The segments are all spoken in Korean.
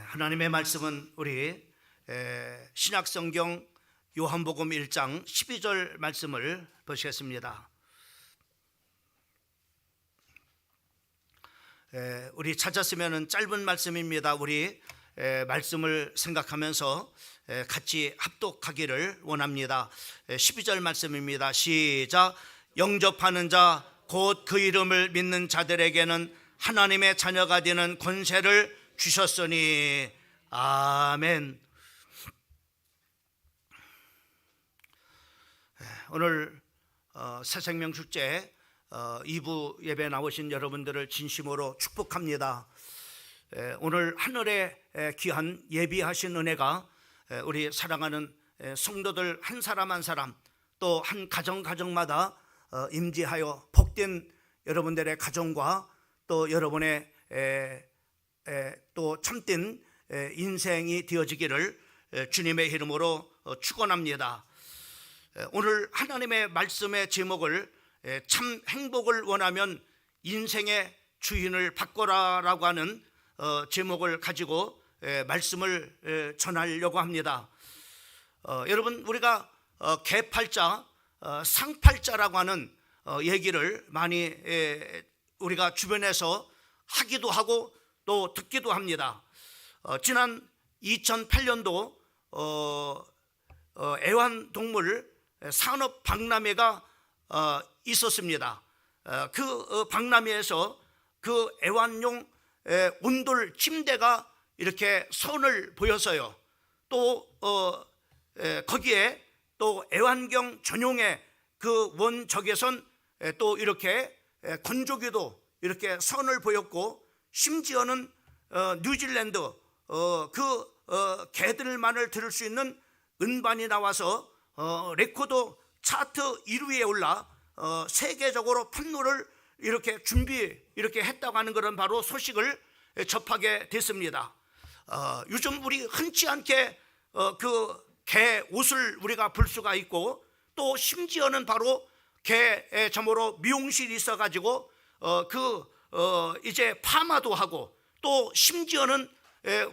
하나님의 말씀은 우리 신약성경 요한복음 1장 12절 말씀을 보시겠습니다. 우리 찾았으면 짧은 말씀입니다. 우리 말씀을 생각하면서 같이 합독하기를 원합니다. 12절 말씀입니다. 시작. 영접하는 자 곧 그 이름을 믿는 자들에게는 하나님의 자녀가 되는 권세를 주셨으니 아멘. 오늘 새생명 축제 2부 예배 나오신 여러분들을 진심으로 축복합니다. 오늘 하늘에 귀한 예비하신 은혜가 우리 사랑하는 성도들 한 사람 한 사람 또 한 가정마다 임재하여 복된 여러분들의 가정과 또 여러분의 또 참된 인생이 되어지기를 주님의 이름으로 축원합니다. 오늘 하나님의 말씀의 제목을 참 행복을 원하면 인생의 주인을 바꿔라라고 하는 제목을 가지고 말씀을 전하려고 합니다. 여러분, 우리가 개팔자, 상팔자라고 하는 얘기를 많이 우리가 주변에서 하기도 하고 또 듣기도 합니다. 지난 2008년도 애완동물 산업 박람회가 있었습니다. 그 박람회에서 그 애완용 온돌 침대가 이렇게 선을 보여서요. 또 거기에 또 애완경 전용의 그 원적외선 또 이렇게 건조기도 이렇게 선을 보였고, 심지어는 뉴질랜드 그 개들만을 들을 수 있는 음반이 나와서 레코드 차트 1위에 올라 세계적으로 판로를 이렇게 이렇게 했다고 하는 그런 바로 소식을 접하게 됐습니다. 요즘 우리 흔치 않게 그 개 옷을 우리가 볼 수가 있고, 또 심지어는 바로 개 점으로 미용실이 있어가지고 이제 파마도 하고, 또 심지어는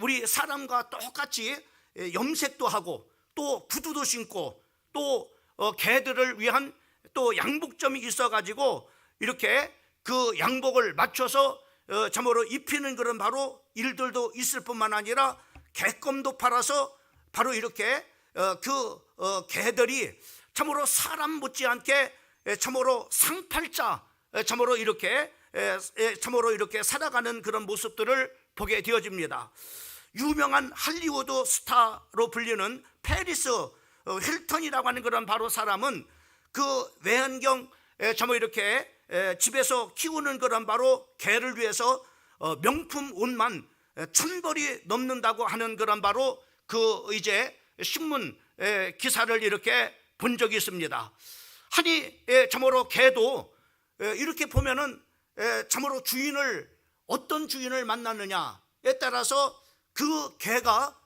우리 사람과 똑같이 염색도 하고 또 구두도 신고 또 개들을 위한 또 양복점이 있어가지고 이렇게 그 양복을 맞춰서 점으로 입히는 그런 바로 일들도 있을 뿐만 아니라 개껌도 팔아서 바로 이렇게 개들이 참으로 사람 못지않게 참으로 상팔자 참으로 이렇게 살아가는 그런 모습들을 보게 되어집니다. 유명한 할리우드 스타로 불리는 페리스 힐턴이라고 하는 그런 바로 사람은 그 외환경 참으로 이렇게 집에서 키우는 그런 바로 개를 위해서 명품 옷만 1,000벌이 넘는다고 하는 그런 바로 그 이제 신문 기사를 이렇게 본 적이 있습니다. 아니 참으로 개도 이렇게 보면은 참으로 어떤 주인을 만나느냐에 따라서 그 개가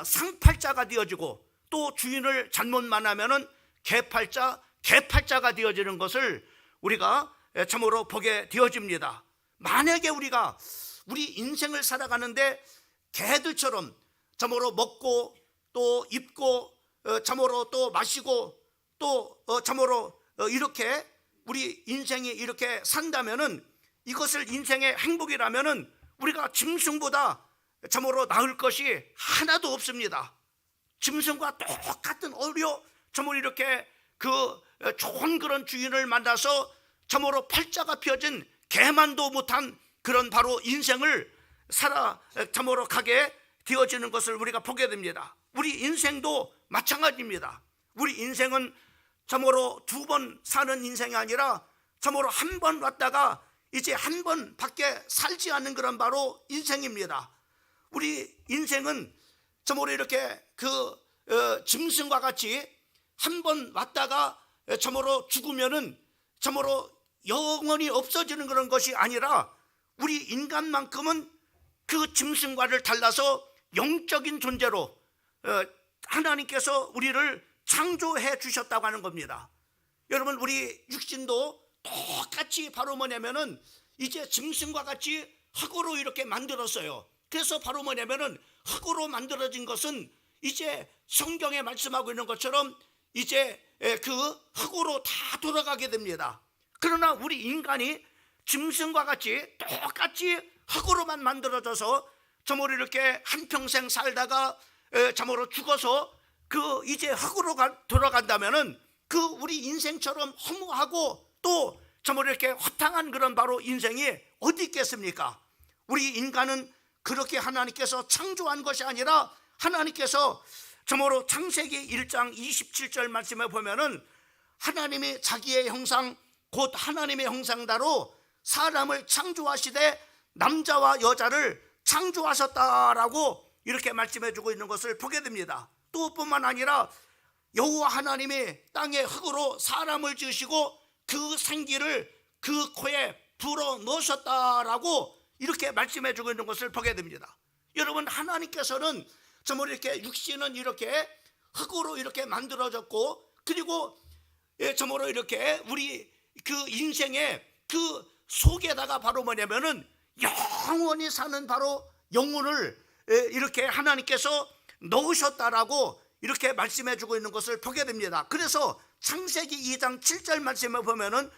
상팔자가 되어지고, 또 주인을 잘못 만나면은 개팔자가 되어지는 것을 우리가 참으로 보게 되어집니다. 만약에 우리가 우리 인생을 살아가는데 개들처럼 참으로 먹고 또 입고 참으로 또 마시고 또 참으로 이렇게 우리 인생이 이렇게 산다면은, 이것을 인생의 행복이라면은 우리가 짐승보다 참으로 나을 것이 하나도 없습니다. 짐승과 똑같은 참으로 이렇게 그 좋은 그런 주인을 만나서 참으로 팔자가 펴진 개만도 못한 그런 바로 인생을 참으로 가게 되어지는 것을 우리가 보게 됩니다. 우리 인생도 마찬가지입니다. 우리 인생은 참으로 2번 사는 인생이 아니라 참으로 한 번 왔다가 이제 한 번밖에 살지 않는 그런 바로 인생입니다. 우리 인생은 참으로 이렇게 짐승과 같이 한 번 왔다가 참으로 죽으면은 참으로 영원히 없어지는 그런 것이 아니라, 우리 인간만큼은 그 짐승과를 달라서 영적인 존재로 하나님께서 우리를 창조해 주셨다고 하는 겁니다. 여러분, 우리 육신도 똑같이 바로 뭐냐면은 이제 짐승과 같이 흙으로 이렇게 만들었어요. 그래서 바로 뭐냐면은 흙으로 만들어진 것은 이제 성경에 말씀하고 있는 것처럼 이제 그 흙으로 다 돌아가게 됩니다. 그러나 우리 인간이 짐승과 같이 똑같이 흙으로만 만들어져서 저모로 이렇게 한평생 살다가 저모로 죽어서 그 이제 흙으로 돌아간다면은 그 우리 인생처럼 허무하고 또 저모로 이렇게 허탕한 그런 바로 인생이 어디 있겠습니까? 우리 인간은 그렇게 하나님께서 창조한 것이 아니라 하나님께서 저모로 창세기 1장 27절 말씀에 보면은 하나님이 자기의 형상 곧 하나님의 형상대로 사람을 창조하시되 남자와 여자를 창조하셨다라고 이렇게 말씀해 주고 있는 것을 보게 됩니다. 또 뿐만 아니라 여호와 하나님이 땅에 흙으로 사람을 지으시고 그 생기를 그 코에 불어 넣으셨다라고 이렇게 말씀해 주고 있는 것을 보게 됩니다. 여러분, 하나님께서는 정말 이렇게 육신은 이렇게 흙으로 이렇게 만들어졌고, 그리고 정말로 이렇게 우리 그 인생의 그 속에다가 바로 뭐냐면은 영원히 사는 바로 영혼을 이렇게 하나님께서 넣으셨다라고 이렇게 말씀해 주고 있는 것을 보게 됩니다. 그래서 창세기 2장 7절 말씀에 보면은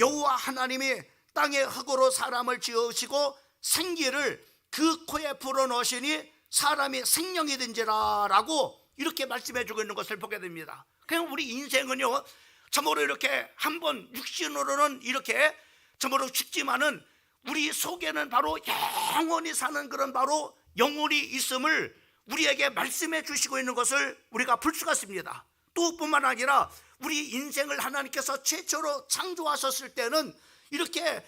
여호와 하나님이 땅에 흙으로 사람을 지으시고 생기를 그 코에 불어넣으시니 사람이 생명이 된지라 라고 이렇게 말씀해 주고 있는 것을 보게 됩니다. 그냥 우리 인생은요, 참으로 이렇게 한번 육신으로는 이렇게 참으로 죽지만은 우리 속에는 바로 영원히 사는 그런 바로 영혼이 있음을 우리에게 말씀해 주시고 있는 것을 우리가 볼 수가 있습니다. 또 뿐만 아니라 우리 인생을 하나님께서 최초로 창조하셨을 때는 이렇게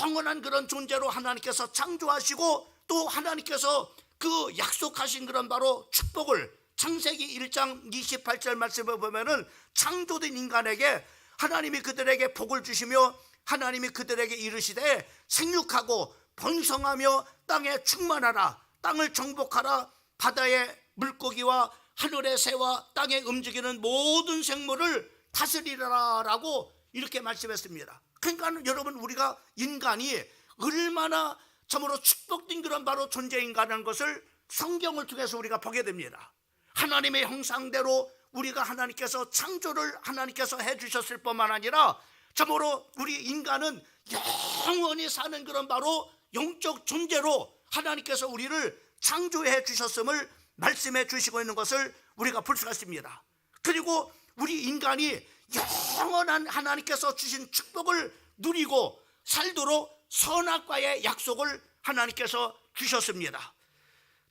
영원한 그런 존재로 하나님께서 창조하시고, 또 하나님께서 그 약속하신 그런 바로 축복을 창세기 1장 28절 말씀을 보면은 창조된 인간에게 하나님이 그들에게 복을 주시며 하나님이 그들에게 이르시되 생육하고 번성하며 땅에 충만하라, 땅을 정복하라, 바다의 물고기와 하늘의 새와 땅에 움직이는 모든 생물을 다스리라 라고 이렇게 말씀했습니다. 그러니까 여러분, 우리가 인간이 얼마나 참으로 축복된 그런 바로 존재인가라는 것을 성경을 통해서 우리가 보게 됩니다. 하나님의 형상대로 우리가 하나님께서 창조를 하나님께서 해주셨을 뿐만 아니라 참으로 우리 인간은 영원히 사는 그런 바로 영적 존재로 하나님께서 우리를 창조해 주셨음을 말씀해 주시고 있는 것을 우리가 볼 수가 있습니다. 그리고 우리 인간이 영원한 하나님께서 주신 축복을 누리고 살도록 선악과의 약속을 하나님께서 주셨습니다.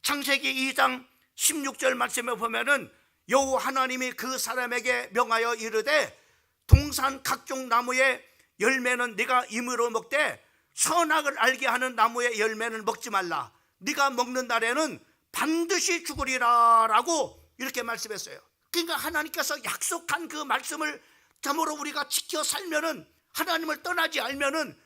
창세기 2장 16절 말씀에 보면은 여호와 하나님이 그 사람에게 명하여 이르되 동산 각종 나무의 열매는 네가 임으로 먹되 선악을 알게 하는 나무의 열매는 먹지 말라, 네가 먹는 날에는 반드시 죽으리라 라고 이렇게 말씀했어요. 그러니까 하나님께서 약속한 그 말씀을 참으로 우리가 지켜 살면은, 하나님을 떠나지 않으면은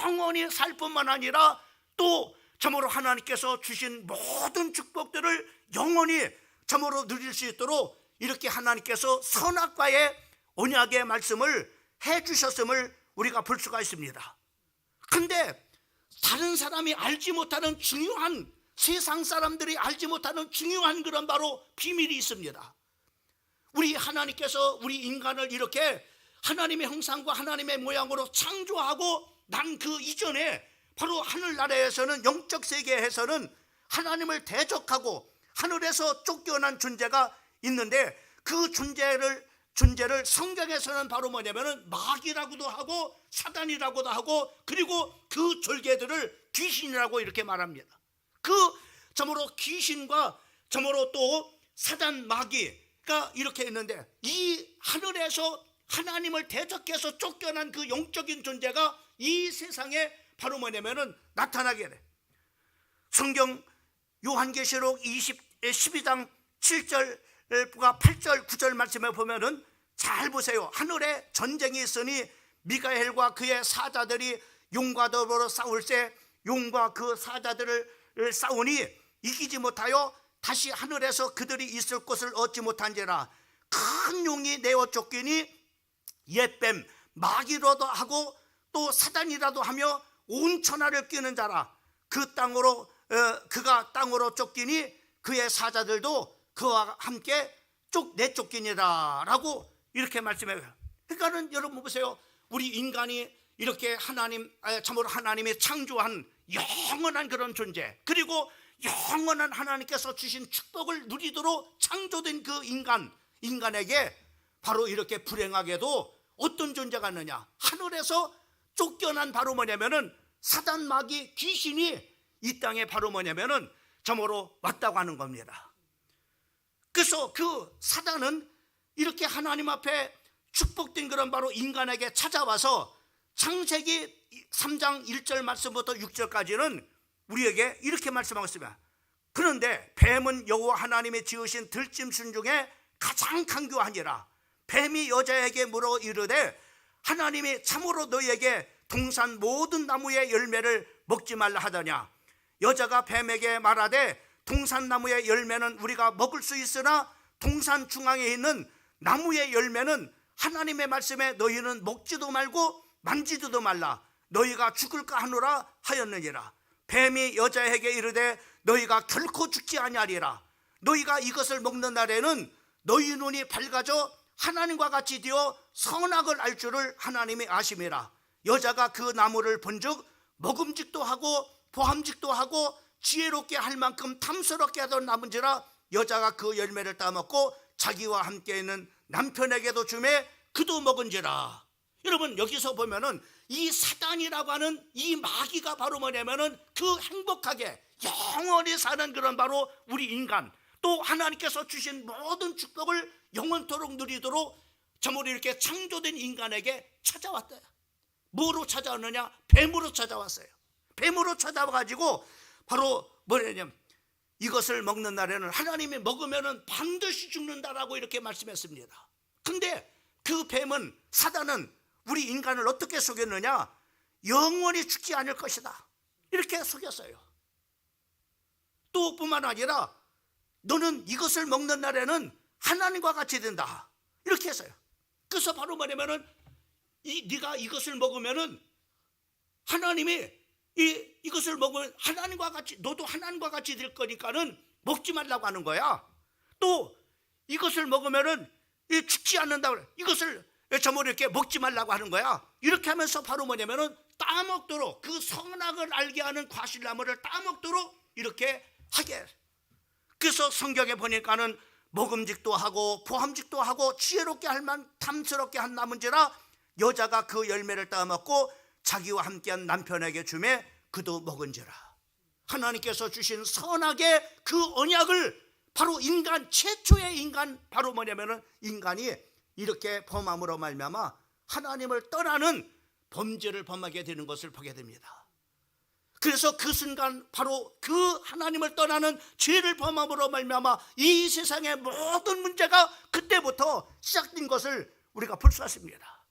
영원히 살 뿐만 아니라 또 참으로 하나님께서 주신 모든 축복들을 영원히 참으로 누릴 수 있도록 이렇게 하나님께서 선악과의 언약의 말씀을 해주셨음을 우리가 볼 수가 있습니다. 근데 다른 사람이 알지 못하는 중요한, 세상 사람들이 알지 못하는 중요한 그런 바로 비밀이 있습니다. 우리 하나님께서 우리 인간을 이렇게 하나님의 형상과 하나님의 모양으로 창조하고 난 그 이전에 바로 하늘나라에서는, 영적 세계에서는 하나님을 대적하고 하늘에서 쫓겨난 존재가 있는데, 그 존재를 성경에서는 바로 뭐냐면은 마귀라고도 하고 사단이라고도 하고, 그리고 그 졸개들을 귀신이라고 이렇게 말합니다. 그 점으로 귀신과 점으로 또 사단, 마귀가 이렇게 있는데, 이 하늘에서 하나님을 대적해서 쫓겨난 그 영적인 존재가 이 세상에 바로 뭐냐면은 나타나게 돼. 성경 요한계시록 12장 7절과 8절 9절 말씀에 보면은 잘 보세요. 하늘에 전쟁이 있으니 미가엘과 그의 사자들이 용과 더불어 싸울 때 용과 그 사자들을 싸우니 이기지 못하여 다시 하늘에서 그들이 있을 곳을 얻지 못한지라. 큰 용이 내어 쫓기니 옛뱀 마귀로도 하고 또 사단이라도 하며 온 천하를 끼는 자라. 그 땅으로 그가 땅으로 쫓기니 그의 사자들도 그와 함께 내쫓기니라라고 이렇게 말씀해요. 그러니까는 여러분 보세요. 우리 인간이 이렇게 참으로 하나님이 창조한 영원한 그런 존재, 그리고 영원한 하나님께서 주신 축복을 누리도록 창조된 그 인간에게 바로 이렇게 불행하게도 어떤 존재가 있느냐, 하늘에서 쫓겨난 바로 뭐냐면은 사단 마귀 귀신이 이 땅에 바로 뭐냐면은 점으로 왔다고 하는 겁니다. 그래서 그 사단은 이렇게 하나님 앞에 축복된 그런 바로 인간에게 찾아와서 창세기 3장 1절 말씀부터 6절까지는 우리에게 이렇게 말씀하고 있습니다. 그런데 뱀은 여호와 하나님이 지으신 들짐승 중에 가장 강교하니라. 뱀이 여자에게 물어 이르되 하나님이 참으로 너희에게 동산 모든 나무의 열매를 먹지 말라 하더냐. 여자가 뱀에게 말하되 동산 나무의 열매는 우리가 먹을 수 있으나 동산 중앙에 있는 나무의 열매는 하나님의 말씀에 너희는 먹지도 말고 만지지도 말라. 너희가 죽을까 하노라 하였느니라. 뱀이 여자에게 이르되 너희가 결코 죽지 아니하리라. 너희가 이것을 먹는 날에는 너희 눈이 밝아져 하나님과 같이 되어 선악을 알 줄을 하나님이 아심이라. 여자가 그 나무를 본즉 먹음직도 하고 보함직도 하고 지혜롭게 할 만큼 탐스럽게 하던 나무인지라. 여자가 그 열매를 따먹고 자기와 함께 있는 남편에게도 주매 그도 먹은지라. 여러분 여기서 보면은 이 사단이라고 하는 이 마귀가 바로 뭐냐면은 그 행복하게 영원히 사는 그런 바로 우리 인간, 또 하나님께서 주신 모든 축복을 영원토록 누리도록 저물이 이렇게 창조된 인간에게 찾아왔다. 뭐로 찾아왔느냐? 뱀으로 찾아왔어요. 뱀으로 찾아와가지고 바로 뭐냐면 이것을 먹는 날에는 하나님이 먹으면은 반드시 죽는다라고 이렇게 말씀했습니다. 근데 그 뱀은, 사단은 우리 인간을 어떻게 속였느냐? 영원히 죽지 않을 것이다 이렇게 속였어요. 또 뿐만 아니라 너는 이것을 먹는 날에는 하나님과 같이 된다 이렇게 했어요. 그래서 바로 뭐냐면은 네가 이것을 먹으면은 하나님이 이것을 먹으면 하나님과 같이, 너도 하나님과 같이 될 거니까는 먹지 말라고 하는 거야. 또 이것을 먹으면은 죽지 않는다 그래. 이것을 저물 이렇게 먹지 말라고 하는 거야. 이렇게 하면서 바로 뭐냐면은 따먹도록, 그 선악을 알게 하는 과실나무를 따먹도록 이렇게 하게. 그래서 성경에 보니까는 먹음직도 하고 보함직도 하고 지혜롭게 할 만 탐스럽게 한 나무인지라. 여자가 그 열매를 따먹고 자기와 함께한 남편에게 주매 그도 먹은지라. 하나님께서 주신 선악의 그 언약을 바로 인간, 최초의 인간, 바로 뭐냐면은 인간이 이렇게 범함으로 말미암아 하나님을 떠나는 범죄를 범하게 되는 것을 보게 됩니다. 그래서 그 순간 바로 그 하나님을 떠나는 죄를 범함으로 말미암아 이 세상의 모든 문제가 그때부터 시작된 것을 우리가 볼 수 있습니다.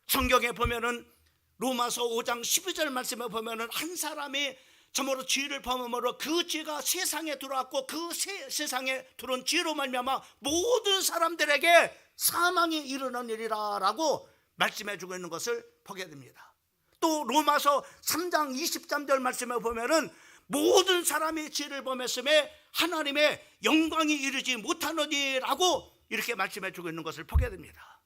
성경에 보면은 로마서 5장 12절 말씀에 보면은 한 사람이 참으로 죄를 범함으로 그 죄가 세상에 들어왔고 그 세상에 들어온 죄로 말미암아 모든 사람들에게 사망이 일어나리라라고 말씀해 주고 있는 것을 보게 됩니다. 또 로마서 3장 23절 말씀에 보면은 모든 사람이 죄를 범했음에 하나님의 영광이 이르지 못하느니라고 이렇게 말씀해 주고 있는 것을 보게 됩니다.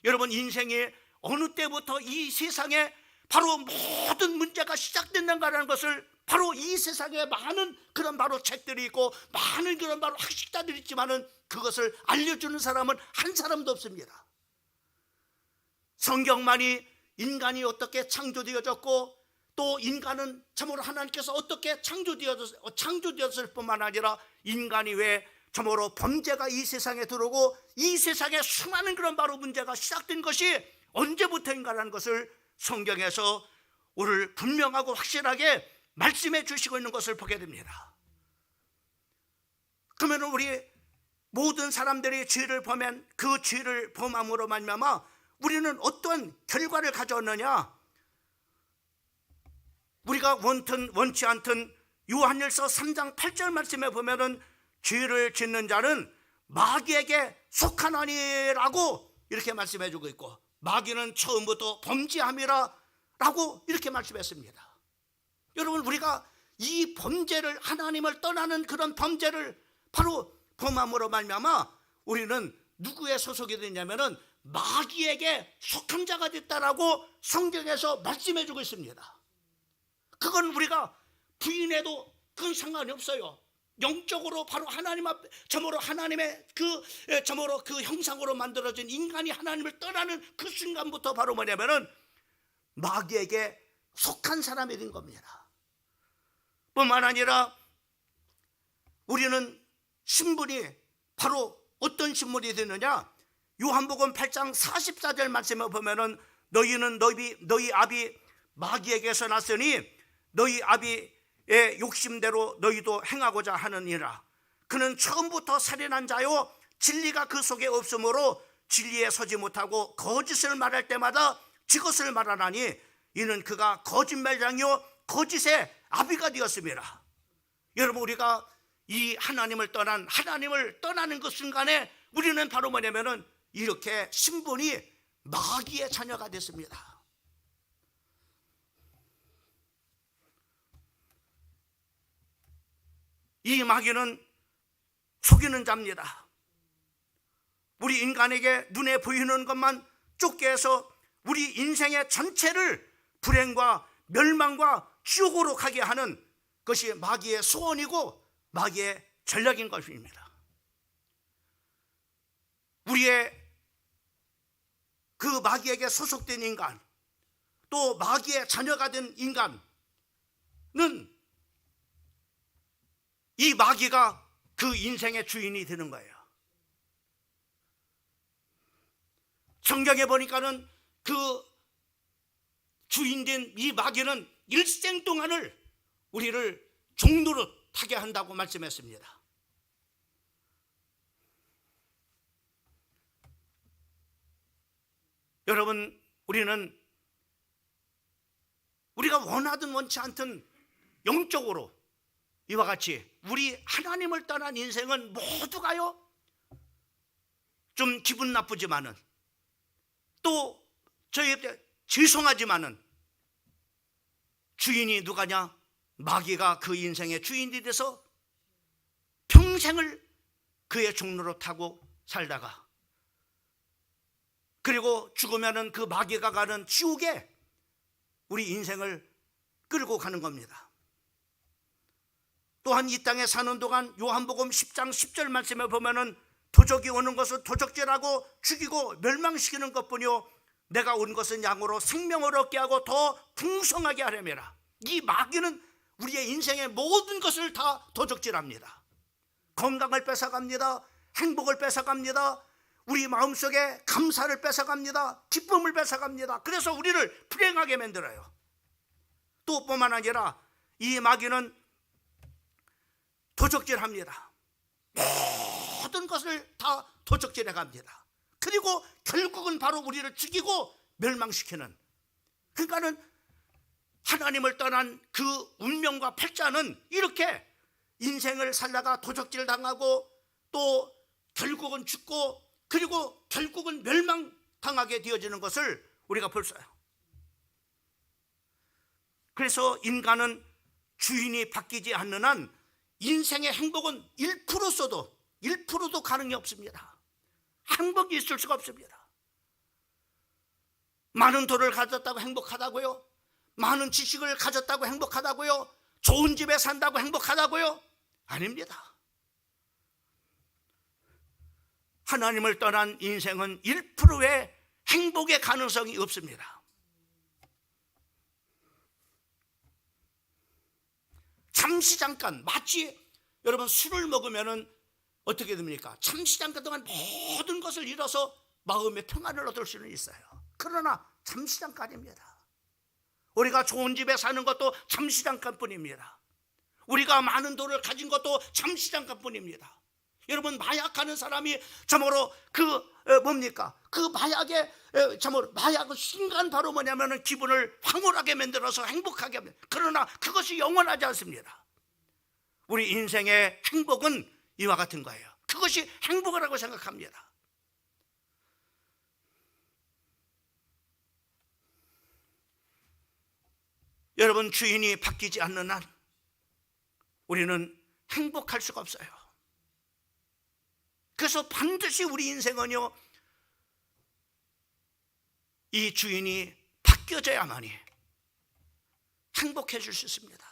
여러분 인생이 어느 때부터 이 세상에 바로 모든 문제가 시작됐는가라는 것을 바로 이 세상에 많은 그런 바로 책들이 있고 많은 그런 바로 학식자들이 있지만은 그것을 알려주는 사람은 한 사람도 없습니다. 성경만이 인간이 어떻게 창조되어졌고 또 인간은 참으로 하나님께서 어떻게 창조되었을 뿐만 아니라 인간이 왜 참으로 범죄가 이 세상에 들어오고 이 세상에 수많은 그런 바로 문제가 시작된 것이 언제부터인가라는 것을 성경에서 오늘 분명하고 확실하게 말씀해 주시고 있는 것을 보게 됩니다. 그러면 우리 모든 사람들이 죄를 범한 그 죄를 범함으로 말미암아 우리는 어떤 결과를 가져왔느냐? 우리가 원튼 원치 않든 요한일서 3장 8절 말씀에 보면은 죄를 짓는 자는 마귀에게 속하나니라고 이렇게 말씀해 주고 있고, 마귀는 처음부터 범죄함이라 라고 이렇게 말씀했습니다. 여러분 우리가 이 범죄를, 하나님을 떠나는 그런 범죄를 바로 범함으로 말미암아 우리는 누구의 소속이 되냐면은 마귀에게 속한 자가 됐다라고 성경에서 말씀해 주고 있습니다. 그건 우리가 부인해도 그건 상관이 없어요. 영적으로 바로 하나님 앞에 저모로 하나님의 저모로 그 형상으로 만들어진 인간이 하나님을 떠나는 그 순간부터 바로 뭐냐면은 마귀에게 속한 사람이 된 겁니다. 뿐만 아니라 우리는 신분이 바로 어떤 신분이 되느냐? 요한복음 8장 44절 말씀에 보면은 너희는 너희 아비 마귀에게서 났으니 너희 아비의 욕심대로 너희도 행하고자 하느니라. 그는 처음부터 살인한 자요 진리가 그 속에 없으므로 진리에 서지 못하고 거짓을 말할 때마다 지것을 말하나니 이는 그가 거짓말장이요 거짓의 아비가 되었습니다. 여러분, 우리가 이 하나님을 떠나는 그 순간에 우리는 바로 뭐냐면은 이렇게 신분이 마귀의 자녀가 됐습니다. 이 마귀는 속이는 자입니다. 우리 인간에게 눈에 보이는 것만 쫓게 해서 우리 인생의 전체를 불행과 멸망과 지옥으로 가게 하는 것이 마귀의 소원이고 마귀의 전략인 것입니다. 우리의 그 마귀에게 소속된 인간, 또 마귀의 자녀가 된 인간은 이 마귀가 그 인생의 주인이 되는 거예요. 성경에 보니까는 그 주인된 이 마귀는 일생 동안을 우리를 종노릇 하게 한다고 말씀했습니다. 여러분, 우리가 원하든 원치 않든 영적으로 이와 같이 우리 하나님을 떠난 인생은 모두가요 좀 기분 나쁘지만은 또 저희한테 죄송하지만은 주인이 누가냐? 마귀가 그 인생의 주인이 돼서 평생을 그의 종로로 타고 살다가 그리고 죽으면은 그 마귀가 가는 지옥에 우리 인생을 끌고 가는 겁니다. 또한 이 땅에 사는 동안 요한복음 10장 10절 말씀에 보면은 도적이 오는 것은 도적질하고 죽이고 멸망시키는 것뿐이요 내가 온 것은 양으로 생명을 얻게 하고 더 풍성하게 하려니라. 이 마귀는 우리의 인생의 모든 것을 다 도적질합니다. 건강을 뺏어갑니다. 행복을 뺏어갑니다. 우리 마음속에 감사를 뺏어갑니다. 기쁨을 뺏어갑니다. 그래서 우리를 불행하게 만들어요. 또 뿐만 아니라 이 마귀는 도적질합니다. 모든 것을 다 도적질해 갑니다. 그리고 결국은 바로 우리를 죽이고 멸망시키는, 그러니까는 하나님을 떠난 그 운명과 팔자는 이렇게 인생을 살다가 도적질 당하고 또 결국은 죽고 그리고 결국은 멸망당하게 되어지는 것을 우리가 볼 수 있어요. 그래서 인간은 주인이 바뀌지 않는 한 인생의 행복은 1%도 가능이 없습니다. 행복이 있을 수가 없습니다. 많은 돈을 가졌다고 행복하다고요? 많은 지식을 가졌다고 행복하다고요? 좋은 집에 산다고 행복하다고요? 아닙니다. 하나님을 떠난 인생은 1%의 행복의 가능성이 없습니다. 잠시 잠깐, 마치 여러분 술을 먹으면은 어떻게 됩니까? 잠시 잠깐 동안 모든 것을 잃어서 마음의 평안을 얻을 수는 있어요. 그러나 잠시 잠깐입니다. 우리가 좋은 집에 사는 것도 잠시 잠깐뿐입니다. 우리가 많은 돈을 가진 것도 잠시 잠깐뿐입니다. 여러분, 마약하는 사람이 참으로 그 마약의 참으로 마약은 순간 바로 뭐냐면은 기분을 황홀하게 만들어서 행복하게 합니다. 그러나 그것이 영원하지 않습니다. 우리 인생의 행복은 이와 같은 거예요. 그것이 행복이라고 생각합니다. 여러분, 주인이 바뀌지 않는 한 우리는 행복할 수가 없어요. 그래서 반드시 우리 인생은요, 이 주인이 바뀌어져야만이 행복해질 수 있습니다.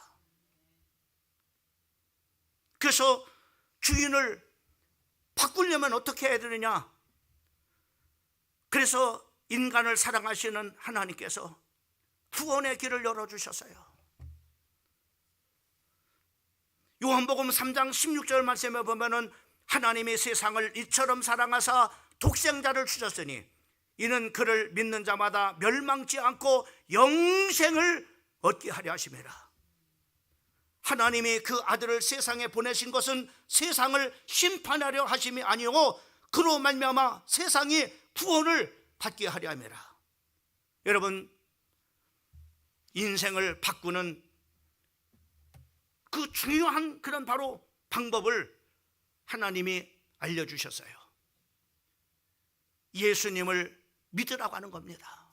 그래서 주인을 바꾸려면 어떻게 해야 되느냐? 그래서 인간을 사랑하시는 하나님께서 구원의 길을 열어주셨어요. 요한복음 3장 16절 말씀에 보면은 하나님이 세상을 이처럼 사랑하사 독생자를 주셨으니 이는 그를 믿는 자마다 멸망치 않고 영생을 얻게 하려 하심이라. 하나님이 그 아들을 세상에 보내신 것은 세상을 심판하려 하심이 아니오 그로 말미암아 세상이 구원을 받게 하려 함이라. 여러분, 인생을 바꾸는 그 중요한 그런 바로 방법을 하나님이 알려주셨어요. 예수님을 믿으라고 하는 겁니다.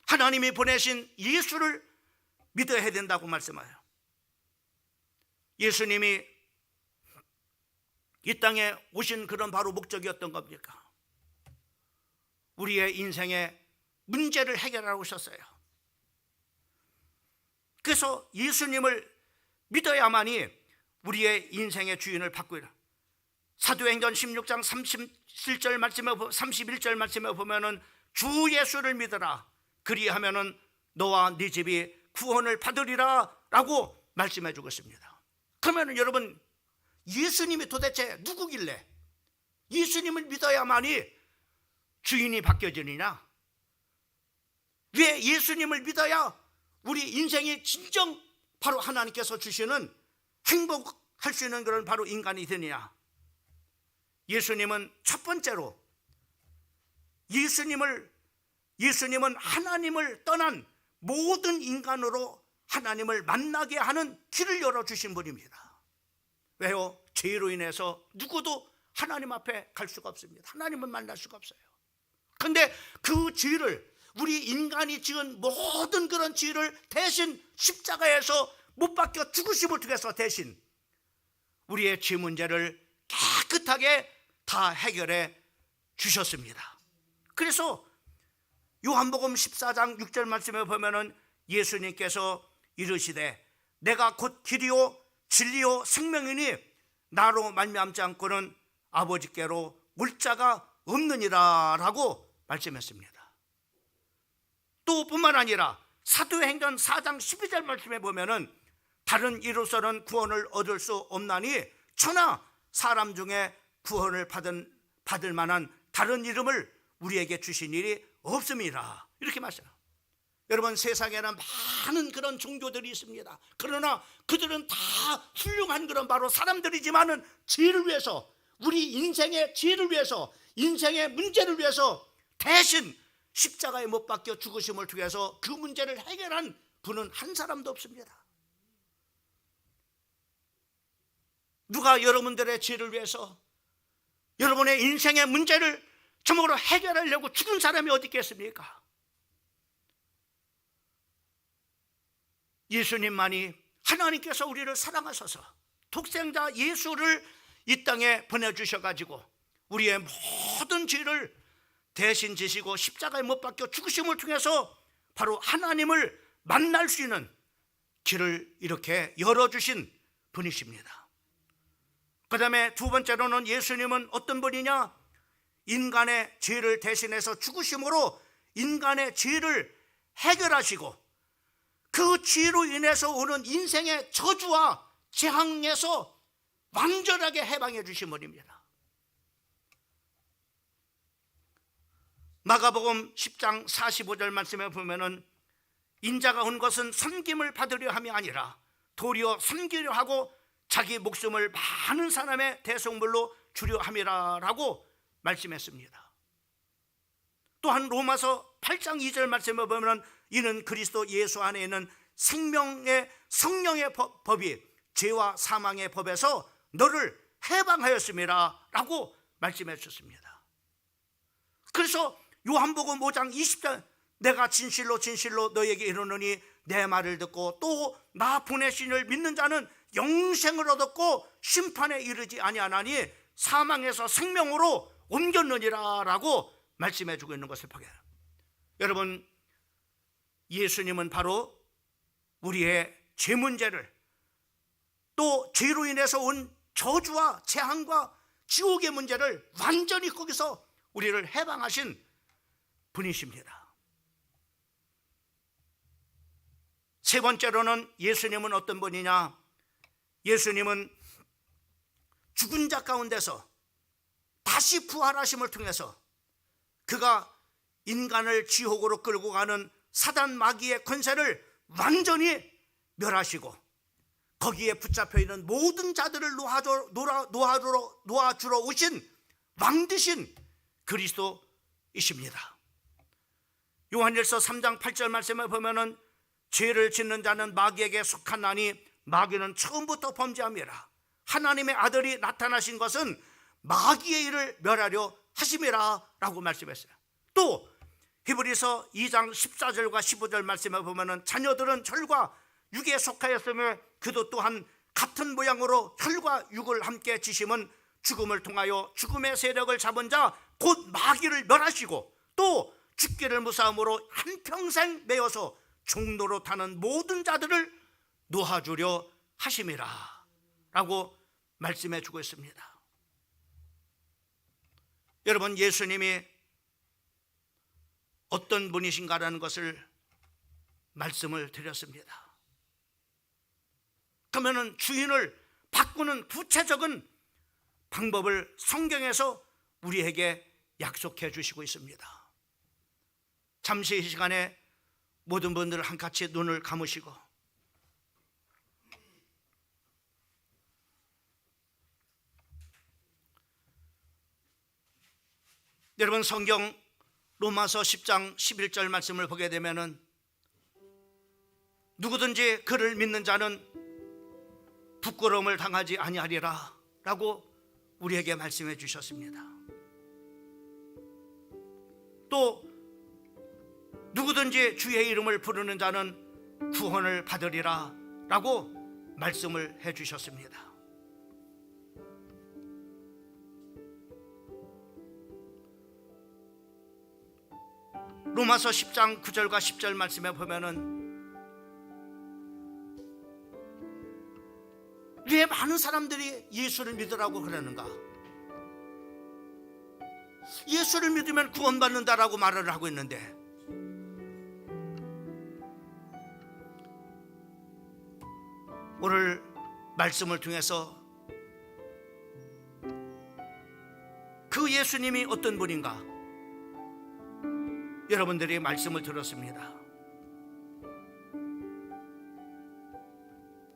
하나님이 보내신 예수를 믿어야 된다고 말씀해요. 예수님이 이 땅에 오신 그런 바로 목적이었던 겁니까? 우리의 인생의 문제를 해결하러 오셨어요. 그래서 예수님을 믿어야만이 우리의 인생의 주인을 바꾸라. 사도행전 16장 31절 말씀에 보면은 주 예수를 믿어라. 그리하면은 너와 네 집이 구원을 받으리라 라고 말씀해 주고 있습니다. 그러면 여러분, 예수님이 도대체 누구길래 예수님을 믿어야만이 주인이 바뀌어지느냐? 왜 예수님을 믿어야 우리 인생이 진정 바로 하나님께서 주시는 행복할 수 있는 그런 바로 인간이 되느냐? 예수님은 첫 번째로 예수님은 하나님을 떠난 모든 인간으로 하나님을 만나게 하는 길을 열어주신 분입니다. 왜요? 죄로 인해서 누구도 하나님 앞에 갈 수가 없습니다. 하나님을 만날 수가 없어요. 그런데 그 죄를, 우리 인간이 지은 모든 그런 죄를 대신 십자가에서 못 박혀 죽으심을 통해서 대신 우리의 죄 문제를 깨끗하게 다 해결해 주셨습니다. 그래서 요한복음 14장 6절 말씀에 보면은 예수님께서 이르시되 내가 곧 길이요 진리요 생명이니 나로 말미암지 않고는 아버지께로 올 자가 없느니라 라고 말씀했습니다. 또 뿐만 아니라 사도행전 4장 12절 말씀에 보면은 다른 이로서는 구원을 얻을 수 없나니 천하 사람 중에 구원을 받을 만한 다른 이름을 우리에게 주신 일이 없습니다. 이렇게 말씀해요. 여러분, 세상에는 많은 그런 종교들이 있습니다. 그러나 그들은 다 훌륭한 그런 바로 사람들이지만은 죄를 위해서, 우리 인생의 죄를 위해서, 인생의 문제를 위해서 대신 십자가에 못 박혀 죽으심을 통해서 그 문제를 해결한 분은 한 사람도 없습니다. 누가 여러분들의 죄를 위해서, 여러분의 인생의 문제를 전적으로 해결하려고 죽은 사람이 어디 있겠습니까? 예수님만이, 하나님께서 우리를 사랑하셔서 독생자 예수를 이 땅에 보내주셔가지고 우리의 모든 죄를 대신 지시고 십자가에 못 박혀 죽으심을 통해서 바로 하나님을 만날 수 있는 길을 이렇게 열어주신 분이십니다. 그 다음에 두 번째로는 예수님은 어떤 분이냐? 인간의 죄를 대신해서 죽으심으로 인간의 죄를 해결하시고 그 죄로 인해서 오는 인생의 저주와 재앙에서 완전하게 해방해 주신 분입니다. 마가복음 10장 45절 말씀에 보면은 인자가 온 것은 섬김을 받으려 함이 아니라 도리어 섬기려 하고 자기 목숨을 많은 사람의 대속물로 주려 함이라 라고 말씀했습니다. 또한 로마서 8장 2절 말씀에 보면 이는 그리스도 예수 안에 있는 생명의 성령의 법이 죄와 사망의 법에서 너를 해방하였음이라 라고 말씀해 주셨습니다. 그래서 요한복음 5장 20절 내가 진실로 진실로 너에게 이르노니 내 말을 듣고 또 나 보내신 이를 믿는 자는 영생을 얻었고 심판에 이르지 아니하나니 사망에서 생명으로 옮겼느니라 라고 말씀해 주고 있는 것을 보게 해요. 여러분, 예수님은 바로 우리의 죄 문제를, 또 죄로 인해서 온 저주와 재앙과 지옥의 문제를 완전히 거기서 우리를 해방하신 분이십니다. 세 번째로는 예수님은 어떤 분이냐? 예수님은 죽은 자 가운데서 다시 부활하심을 통해서 그가 인간을 지옥으로 끌고 가는 사단 마귀의 권세를 완전히 멸하시고 거기에 붙잡혀 있는 모든 자들을 놓아주러 오신 왕 되신 그리스도이십니다. 요한일서 3장 8절 말씀을 보면은 죄를 짓는 자는 마귀에게 속하나니 마귀는 처음부터 범죄함이라. 하나님의 아들이 나타나신 것은 마귀의 일을 멸하려 하심이라 라고 말씀했어요. 또 히브리서 2장 14절과 15절 말씀을 보면은 자녀들은 혈과 육에 속하였으며 그도 또한 같은 모양으로 혈과 육을 함께 지심은 죽음을 통하여 죽음의 세력을 잡은 자 곧 마귀를 멸하시고 또 죽기를 무사함으로 한평생 매어서 종로로 타는 모든 자들을 놓아주려 하심이라 라고 말씀해 주고 있습니다. 여러분, 예수님이 어떤 분이신가라는 것을 말씀을 드렸습니다. 그러면 주인을 바꾸는 구체적인 방법을 성경에서 우리에게 약속해 주시고 있습니다. 잠시 이 시간에 모든 분들 한같이 눈을 감으시고 여러분, 성경 로마서 10장 11절 말씀을 보게 되면은 누구든지 그를 믿는 자는 부끄러움을 당하지 아니하리라 라고 우리에게 말씀해 주셨습니다. 또 누구든지 주의 이름을 부르는 자는 구원을 받으리라 라고 말씀을 해 주셨습니다. 로마서 10장 9절과 10절 말씀에 보면은 왜 많은 사람들이 예수를 믿으라고 그러는가? 예수를 믿으면 구원받는다라고 말을 하고 있는데 오늘 말씀을 통해서 그 예수님이 어떤 분인가 여러분들이 말씀을 들었습니다.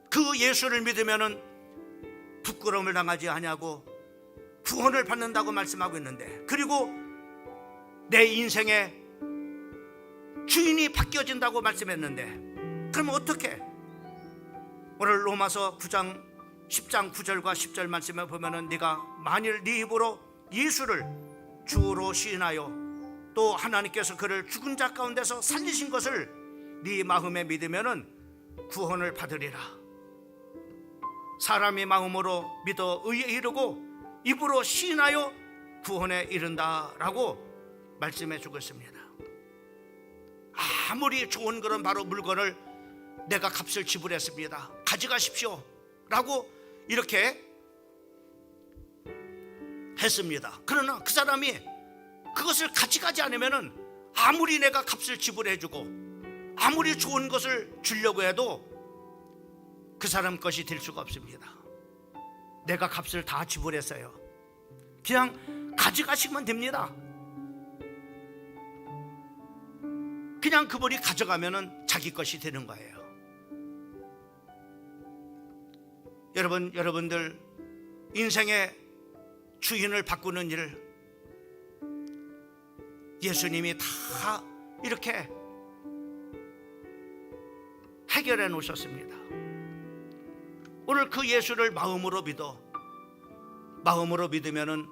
그 예수를 믿으면은 부끄러움을 당하지 아니하고 구원을 받는다고 말씀하고 있는데, 그리고 내 인생의 주인이 바뀌어진다고 말씀했는데, 그럼 어떻게? 오늘 로마서 9장 10장 9절과 10절 말씀에 보면은 네가 만일 네 입으로 예수를 주로 시인하여 또 하나님께서 그를 죽은 자 가운데서 살리신 것을 네 마음에 믿으면은 구원을 받으리라. 사람이 마음으로 믿어 의에 이르고 입으로 시인하여 구원에 이른다라고 말씀해 주고 있습니다. 아무리 좋은 그런 바로 물건을 내가 값을 지불했습니다, 가져가십시오 라고 이렇게 했습니다. 그러나 그 사람이 그것을 가져가지 않으면은 아무리 내가 값을 지불해주고 아무리 좋은 것을 주려고 해도 그 사람 것이 될 수가 없습니다. 내가 값을 다 지불했어요. 그냥 가져가시면 됩니다. 그냥 그분이 가져가면은 자기 것이 되는 거예요. 여러분들 인생의 주인을 바꾸는 일을 예수님이 다 이렇게 해결해 놓으셨습니다. 오늘 그 예수를 마음으로 믿으면은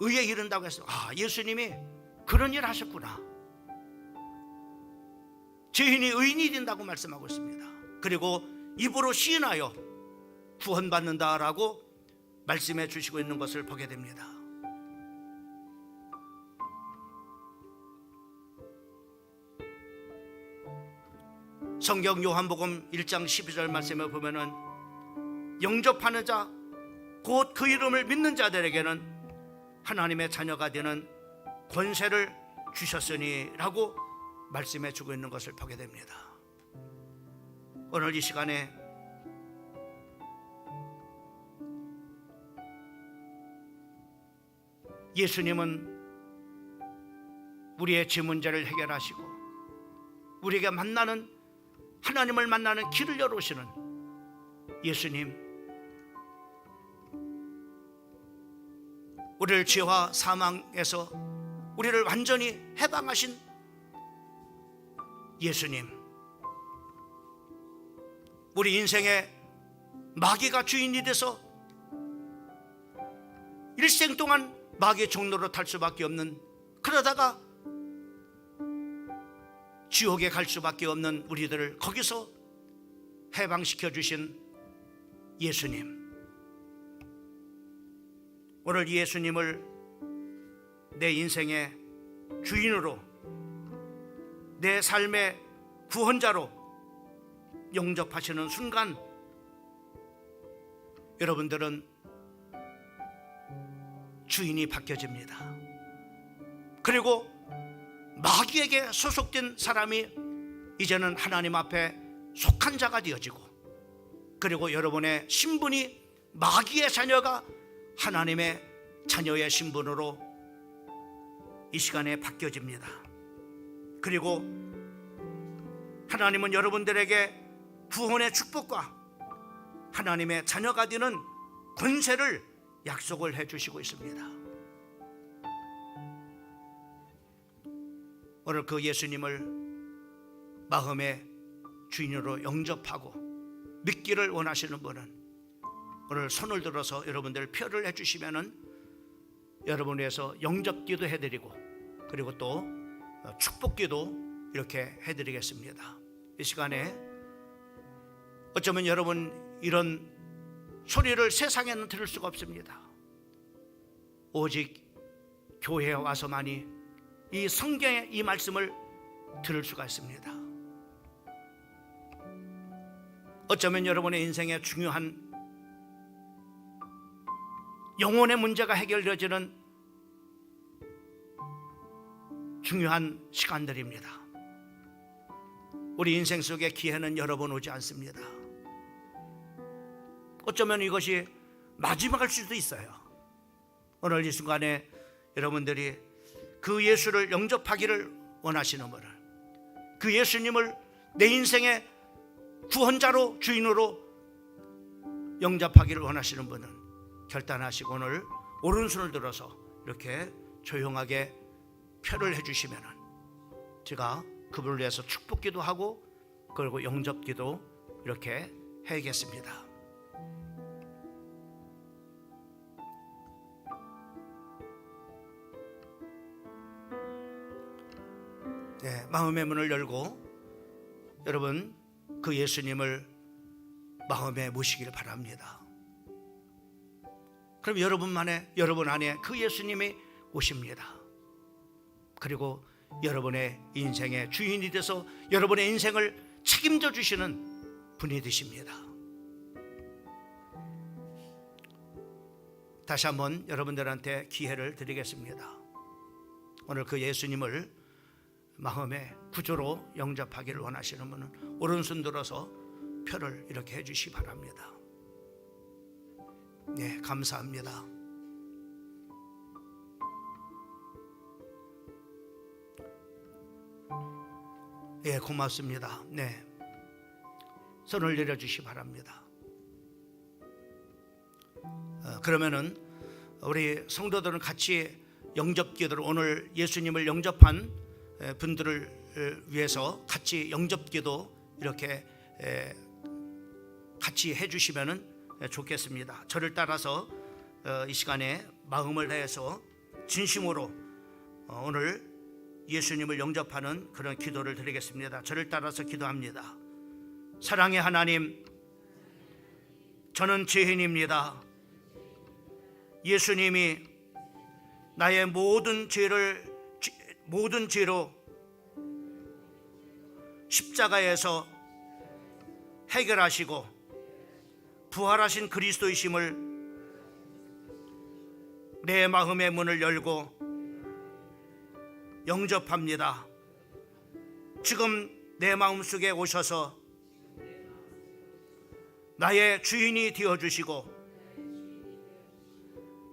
의에 이른다고 해서 예수님이 그런 일 하셨구나. 죄인이 의인이 된다고 말씀하고 있습니다. 그리고 입으로 시인하여 구원받는다라고 말씀해 주시고 있는 것을 보게 됩니다. 성경 요한복음 1장 12절 말씀에 보면은 영접하는 자 곧 그 이름을 믿는 자들에게는 하나님의 자녀가 되는 권세를 주셨으니 라고 말씀해 주고 있는 것을 보게 됩니다. 오늘 이 시간에 예수님은 우리의 죄 문제를 해결하시고 우리에게 만나는 하나님을 만나는 길을 열어오시는 예수님, 우리를 죄와 사망에서 우리를 완전히 해방하신 예수님, 우리 인생에 마귀가 주인이 돼서 일생 동안 마귀의 종로로 탈 수밖에 없는, 그러다가 지옥에 갈 수밖에 없는 우리들을 거기서 해방시켜 주신 예수님, 오늘 이 예수님을 내 인생의 주인으로, 내 삶의 구원자로 영접하시는 순간 여러분들은 주인이 바뀌어집니다. 그리고 마귀에게 소속된 사람이 이제는 하나님 앞에 속한 자가 되어지고, 그리고 여러분의 신분이 마귀의 자녀가 하나님의 자녀의 신분으로 이 시간에 바뀌어집니다. 그리고 하나님은 여러분들에게 구원의 축복과 하나님의 자녀가 되는 권세를 약속을 해주시고 있습니다. 오늘 그 예수님을 마음의 주인으로 영접하고 믿기를 원하시는 분은 오늘 손을 들어서 여러분들 표를 해주시면은 여러분을 위해서 영접기도 해드리고, 그리고 또 축복기도 이렇게 해드리겠습니다. 이 시간에 어쩌면 여러분 이런 소리를 세상에는 들을 수가 없습니다. 오직 교회에 와서만이 이 성경의 이 말씀을 들을 수가 있습니다. 어쩌면 여러분의 인생에 중요한 영혼의 문제가 해결되어지는 중요한 시간들입니다. 우리 인생 속에 기회는 여러 번 오지 않습니다. 어쩌면 이것이 마지막일 수도 있어요. 오늘 이 순간에 여러분들이 그 예수를 영접하기를 원하시는 분을, 그 예수님을 내 인생의 구원자로, 주인으로 영접하기를 원하시는 분은 결단하시고 오늘 오른손을 들어서 이렇게 조용하게 표를 해주시면 제가 그분을 위해서 축복기도 하고 그리고 영접기도 이렇게 해야겠습니다. 네, 마음의 문을 열고 여러분 그 예수님을 마음에 모시기를 바랍니다. 그럼 여러분 안에 그 예수님이 오십니다. 그리고 여러분의 인생의 주인이 돼서 여러분의 인생을 책임져 주시는 분이 되십니다. 다시 한번 여러분들한테 기회를 드리겠습니다. 오늘 그 예수님을 마음의 구주로 영접하기를 원하시는 분은 오른손 들어서 표를 이렇게 해주시기 바랍니다. 네, 감사합니다. 예, 고맙습니다. 네, 손을 내려주시기 바랍니다. 그러면은 우리 성도들은 같이 영접기도를, 오늘 예수님을 영접한 분들을 위해서 같이 영접기도 이렇게 같이 해주시면은 좋겠습니다. 저를 따라서 이 시간에 마음을 다해서 진심으로 오늘 예수님을 영접하는 그런 기도를 드리겠습니다. 저를 따라서 기도합니다. 사랑의 하나님, 저는 죄인입니다. 예수님이 나의 모든 죄로 십자가에서 해결하시고 부활하신 그리스도이심을 내 마음의 문을 열고 영접합니다. 지금 내 마음속에 오셔서 나의 주인이 되어주시고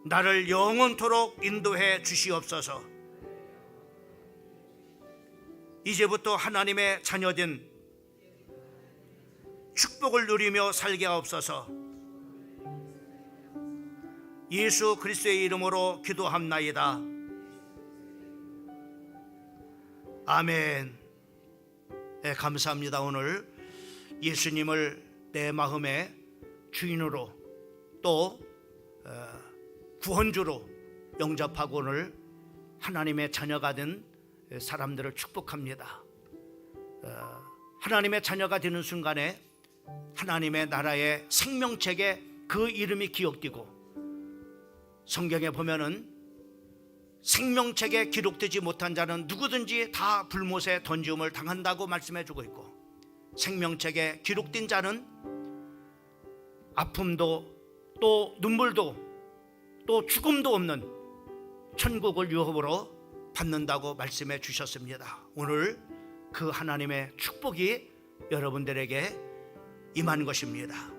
나를 영원토록 인도해 주시옵소서. 이제부터 하나님의 자녀된 축복을 누리며 살게 하옵소서. 예수 그리스도의 이름으로 기도합나이다. 아멘. 네, 감사합니다. 오늘 예수님을 내 마음의 주인으로 또 구원주로 영접하고 오늘 하나님의 자녀가 된 사람들을 축복합니다. 하나님의 자녀가 되는 순간에 하나님의 나라의 생명책에 그 이름이 기억되고, 성경에 보면은 생명책에 기록되지 못한 자는 누구든지 다 불못에 던지움을 당한다고 말씀해주고 있고, 생명책에 기록된 자는 아픔도 또 눈물도 또 죽음도 없는 천국을 유업으로 받는다고 말씀해 주셨습니다. 오늘 그 하나님의 축복이 여러분들에게 임한 것입니다.